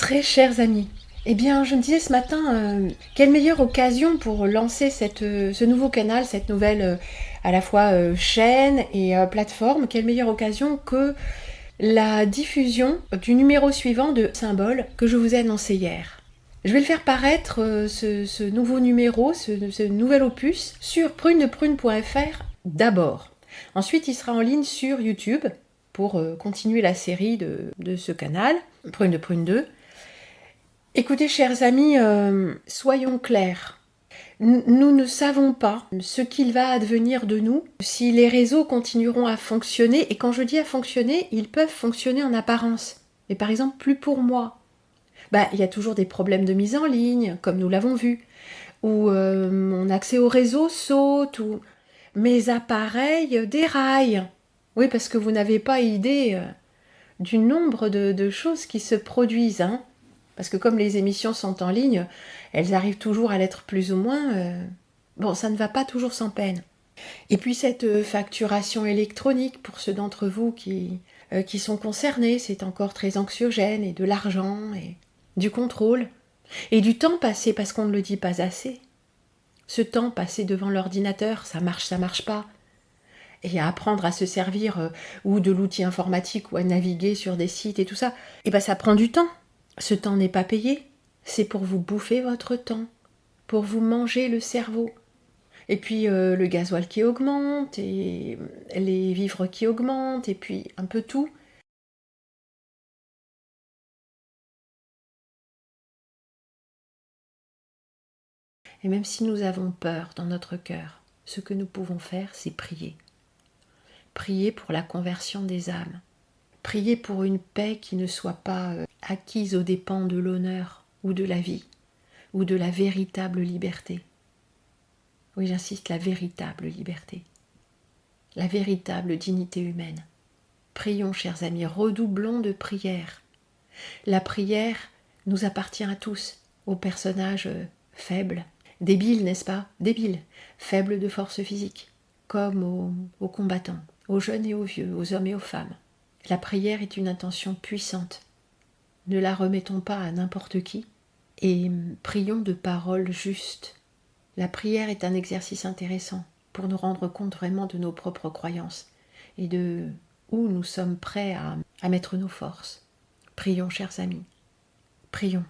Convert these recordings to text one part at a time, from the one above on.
Très chers amis, eh bien, je me disais ce matin, quelle meilleure occasion pour lancer ce nouveau canal, cette nouvelle à la fois chaîne et plateforme, quelle meilleure occasion que la diffusion du numéro suivant de Symbole que je vous ai annoncé hier. Je vais le faire paraître, ce nouveau numéro, ce nouvel opus, sur prunedeprune.fr d'abord. Ensuite, il sera en ligne sur YouTube pour continuer la série de ce canal, Prune de Prune 2. Écoutez, chers amis, soyons clairs. Nous ne savons pas ce qu'il va advenir de nous si les réseaux continueront à fonctionner. Et quand je dis à fonctionner, ils peuvent fonctionner en apparence. Mais par exemple, plus pour moi. Il y a toujours des problèmes de mise en ligne, comme nous l'avons vu. Ou mon accès au réseau saute, ou mes appareils déraillent. Oui, parce que vous n'avez pas idée du nombre de choses qui se produisent, hein. Parce que comme les émissions sont en ligne, elles arrivent toujours à l'être plus ou moins. Bon, ça ne va pas toujours sans peine. Et puis cette facturation électronique, pour ceux d'entre vous qui sont concernés, c'est encore très anxiogène, et de l'argent, et du contrôle, et du temps passé, parce qu'on ne le dit pas assez. Ce temps passé devant l'ordinateur, ça marche pas. Et à apprendre à se servir ou de l'outil informatique ou à naviguer sur des sites et tout ça, ça prend du temps. Ce temps n'est pas payé, c'est pour vous bouffer votre temps, pour vous manger le cerveau. Et puis le gasoil qui augmente, et les vivres qui augmentent, et puis un peu tout. Et même si nous avons peur dans notre cœur, ce que nous pouvons faire, c'est prier. Prier pour la conversion des âmes. Prier pour une paix qui ne soit pas acquise aux dépens de l'honneur ou de la vie, ou de la véritable liberté. Oui, j'insiste, la véritable liberté. La véritable dignité humaine. Prions, chers amis, redoublons de prière. La prière nous appartient à tous, aux personnages faibles, débiles, n'est-ce pas? Débiles, faibles de force physique, comme aux combattants, aux jeunes et aux vieux, aux hommes et aux femmes. La prière est une intention puissante. Ne la remettons pas à n'importe qui et prions de paroles justes. La prière est un exercice intéressant pour nous rendre compte vraiment de nos propres croyances et de où nous sommes prêts à mettre nos forces. Prions, chers amis, prions.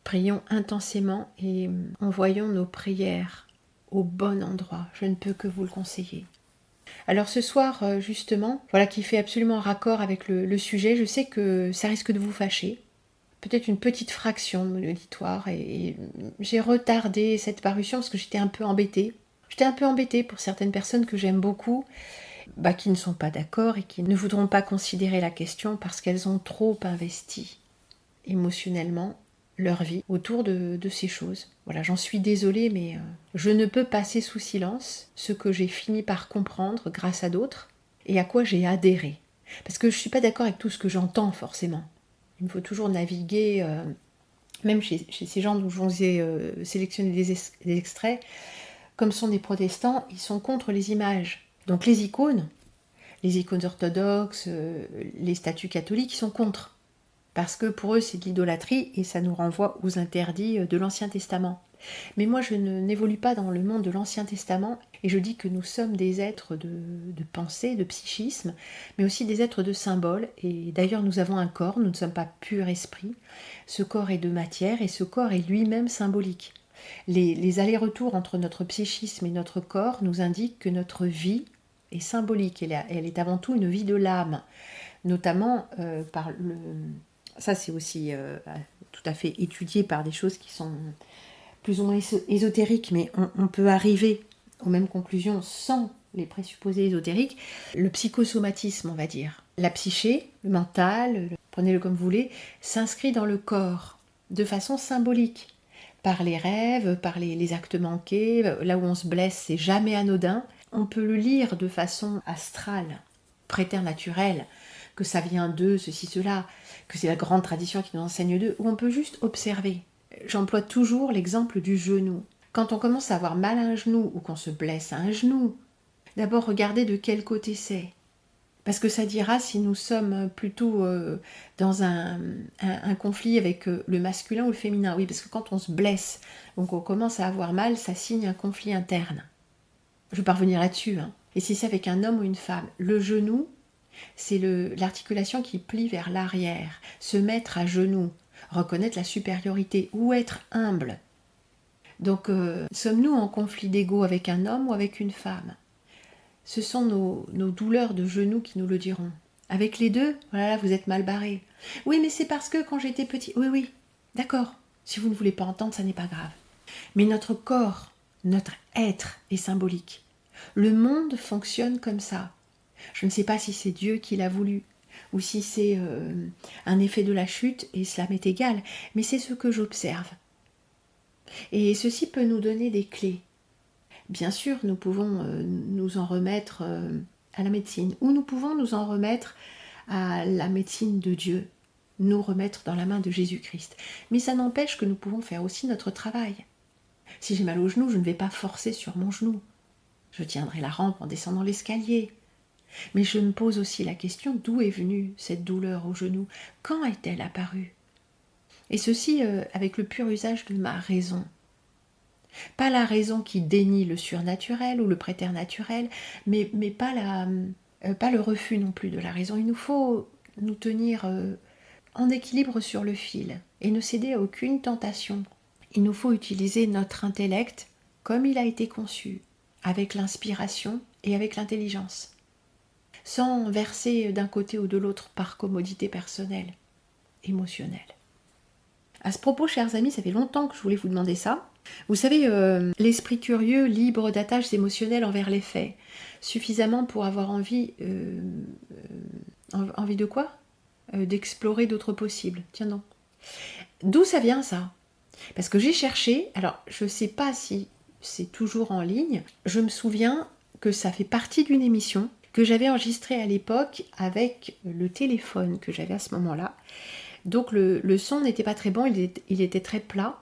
Prions intensément et envoyons nos prières au bon endroit. Je ne peux que vous le conseiller. Alors ce soir, justement, voilà qui fait absolument raccord avec le sujet, je sais que ça risque de vous fâcher. Peut-être une petite fraction de l'auditoire, et j'ai retardé cette parution parce que j'étais un peu embêtée. J'étais un peu embêtée pour certaines personnes que j'aime beaucoup, qui ne sont pas d'accord et qui ne voudront pas considérer la question parce qu'elles ont trop investi émotionnellement leur vie autour de ces choses. Voilà, j'en suis désolée, mais je ne peux passer sous silence ce que j'ai fini par comprendre grâce à d'autres et à quoi j'ai adhéré. Parce que je ne suis pas d'accord avec tout ce que j'entends forcément. Il me faut toujours naviguer, même chez ces gens dont je vous ai sélectionné des extraits, comme sont des protestants, ils sont contre les images. Donc les icônes orthodoxes, les statues catholiques, ils sont contre. Parce que pour eux, c'est de l'idolâtrie et ça nous renvoie aux interdits de l'Ancien Testament. Mais moi, je n'évolue pas dans le monde de l'Ancien Testament et je dis que nous sommes des êtres de pensée, de psychisme, mais aussi des êtres de symboles. Et d'ailleurs, nous avons un corps, nous ne sommes pas pur esprit. Ce corps est de matière et ce corps est lui-même symbolique. Les allers-retours entre notre psychisme et notre corps nous indiquent que notre vie est symbolique. Elle est avant tout une vie de l'âme, notamment par le... Ça, c'est aussi tout à fait étudié par des choses qui sont plus ou moins ésotériques, mais on peut arriver aux mêmes conclusions sans les présupposés ésotériques. Le psychosomatisme, on va dire. La psyché, le mental, prenez-le comme vous voulez, s'inscrit dans le corps de façon symbolique. Par les rêves, par les actes manqués, là où on se blesse, c'est jamais anodin. On peut le lire de façon astrale, préternaturelle, que ça vient d'eux, ceci, cela, que c'est la grande tradition qui nous enseigne d'eux, ou on peut juste observer. J'emploie toujours l'exemple du genou. Quand on commence à avoir mal à un genou ou qu'on se blesse à un genou, d'abord regardez de quel côté c'est. Parce que ça dira si nous sommes plutôt dans un conflit avec le masculin ou le féminin. Oui, parce que quand on se blesse, donc on commence à avoir mal, ça signe un conflit interne. Je vais pas revenir là-dessus. Hein. Et si c'est avec un homme ou une femme, le genou, c'est l'articulation qui plie vers l'arrière. Se mettre à genoux, reconnaître la supériorité ou être humble. Donc, sommes-nous en conflit d'ego avec un homme ou avec une femme ? Ce sont nos douleurs de genoux qui nous le diront. Avec les deux, voilà, vous êtes mal barré. Oui, mais c'est parce que quand j'étais petit... Oui, d'accord. Si vous ne voulez pas entendre, ça n'est pas grave. Mais notre corps, notre être est symbolique. Le monde fonctionne comme ça. Je ne sais pas si c'est Dieu qui l'a voulu, ou si c'est un effet de la chute, et cela m'est égal, mais c'est ce que j'observe. Et ceci peut nous donner des clés. Bien sûr, nous pouvons nous en remettre à la médecine, ou nous pouvons nous en remettre à la médecine de Dieu, nous remettre dans la main de Jésus-Christ. Mais ça n'empêche que nous pouvons faire aussi notre travail. Si j'ai mal au genou, je ne vais pas forcer sur mon genou. Je tiendrai la rampe en descendant l'escalier. Mais je me pose aussi la question, d'où est venue cette douleur au genou ? Quand est-elle apparue ? Et ceci avec le pur usage de ma raison. Pas la raison qui dénie le surnaturel ou le préternaturel, mais pas le refus non plus de la raison. Il nous faut nous tenir en équilibre sur le fil et ne céder à aucune tentation. Il nous faut utiliser notre intellect comme il a été conçu, avec l'inspiration et avec l'intelligence, sans verser d'un côté ou de l'autre par commodité personnelle, émotionnelle. À ce propos, chers amis, ça fait longtemps que je voulais vous demander ça. Vous savez, l'esprit curieux, libre d'attaches émotionnelles envers les faits, suffisamment pour avoir envie de quoi ? D'explorer d'autres possibles. Tiens donc. D'où ça vient ça ? Parce que j'ai cherché, alors je ne sais pas si c'est toujours en ligne, je me souviens que ça fait partie d'une émission que j'avais enregistrée à l'époque avec le téléphone que j'avais à ce moment-là. Donc le son n'était pas très bon, il était très plat.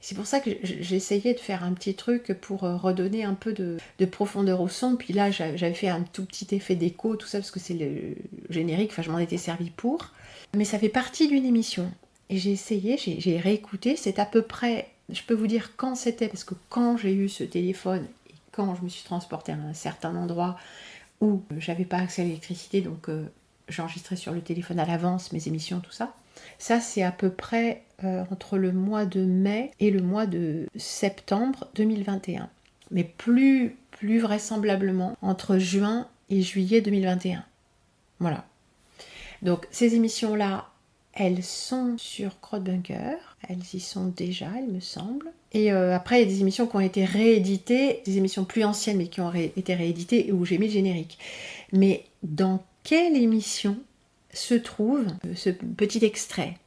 C'est pour ça que j'essayais de faire un petit truc pour redonner un peu de profondeur au son. Puis là, j'avais fait un tout petit effet d'écho, tout ça, parce que c'est le générique, enfin je m'en étais servi pour. Mais ça fait partie d'une émission. Et j'ai essayé, j'ai réécouté, c'est à peu près, je peux vous dire quand c'était, parce que quand j'ai eu ce téléphone, et quand je me suis transportée à un certain endroit où j'avais pas accès à l'électricité, donc j'enregistrais sur le téléphone à l'avance mes émissions, tout ça. Ça, c'est à peu près entre le mois de mai et le mois de septembre 2021. Mais plus vraisemblablement entre juin et juillet 2021. Voilà. Donc, ces émissions-là, elles sont sur Crowdbunker. Elles y sont déjà, il me semble. Et après, il y a des émissions qui ont été rééditées, des émissions plus anciennes, mais qui ont été rééditées et où j'ai mis le générique. Mais dans quelle émission se trouve ce petit extrait ?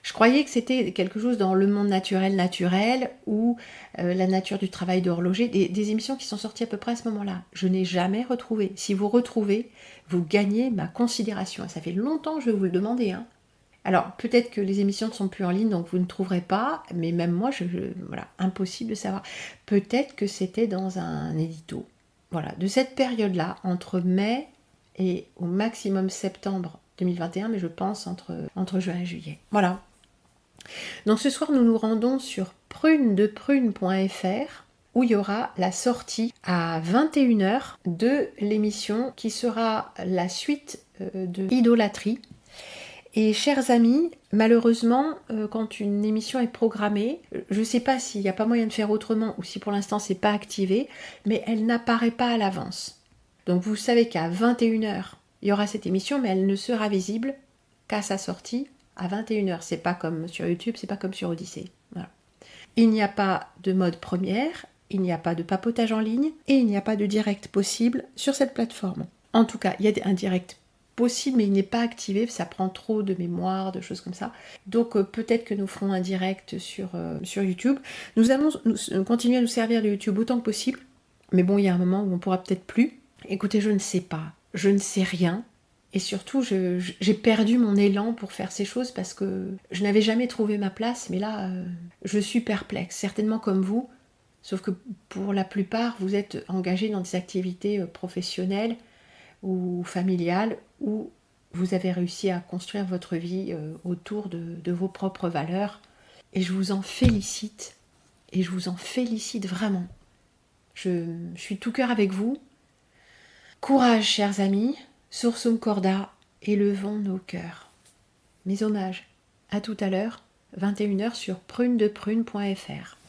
Je croyais que c'était quelque chose dans le monde naturel ou la nature du travail d'horloger, des émissions qui sont sorties à peu près à ce moment-là. Je n'ai jamais retrouvé. Si vous retrouvez, vous gagnez ma considération. Et ça fait longtemps que je vais vous le demander. Hein. Alors, peut-être que les émissions ne sont plus en ligne, donc vous ne trouverez pas, mais même moi, voilà, impossible de savoir. Peut-être que c'était dans un édito. Voilà, de cette période-là, entre mai et au maximum septembre 2021, mais je pense entre juin et juillet. Voilà. Donc ce soir, nous nous rendons sur prunedeprune.fr où il y aura la sortie à 21h de l'émission qui sera la suite de Idolâtrie. Et chers amis, malheureusement, quand une émission est programmée, je ne sais pas s'il n'y a pas moyen de faire autrement ou si pour l'instant c'est pas activé, mais elle n'apparaît pas à l'avance. Donc vous savez qu'à 21h, il y aura cette émission, mais elle ne sera visible qu'à sa sortie à 21h. C'est pas comme sur YouTube, c'est pas comme sur Odyssée. Voilà. Il n'y a pas de mode première, il n'y a pas de papotage en ligne et il n'y a pas de direct possible sur cette plateforme. En tout cas, il y a un direct possible, mais il n'est pas activé, ça prend trop de mémoire, de choses comme ça. Donc peut-être que nous ferons un direct sur YouTube. Nous allons continuer à nous servir de YouTube autant que possible, mais bon, il y a un moment où on pourra peut-être plus. Écoutez, je ne sais pas, je ne sais rien. Et surtout, j'ai perdu mon élan pour faire ces choses parce que je n'avais jamais trouvé ma place, mais là, je suis perplexe, certainement comme vous, sauf que pour la plupart, vous êtes engagés dans des activités professionnelles ou familiale, où vous avez réussi à construire votre vie autour de vos propres valeurs. Et je vous en félicite, et je vous en félicite vraiment. Je suis tout cœur avec vous. Courage, chers amis, sursum corda, élevons nos cœurs. Mes hommages. À tout à l'heure, 21h sur prunedeprune.fr.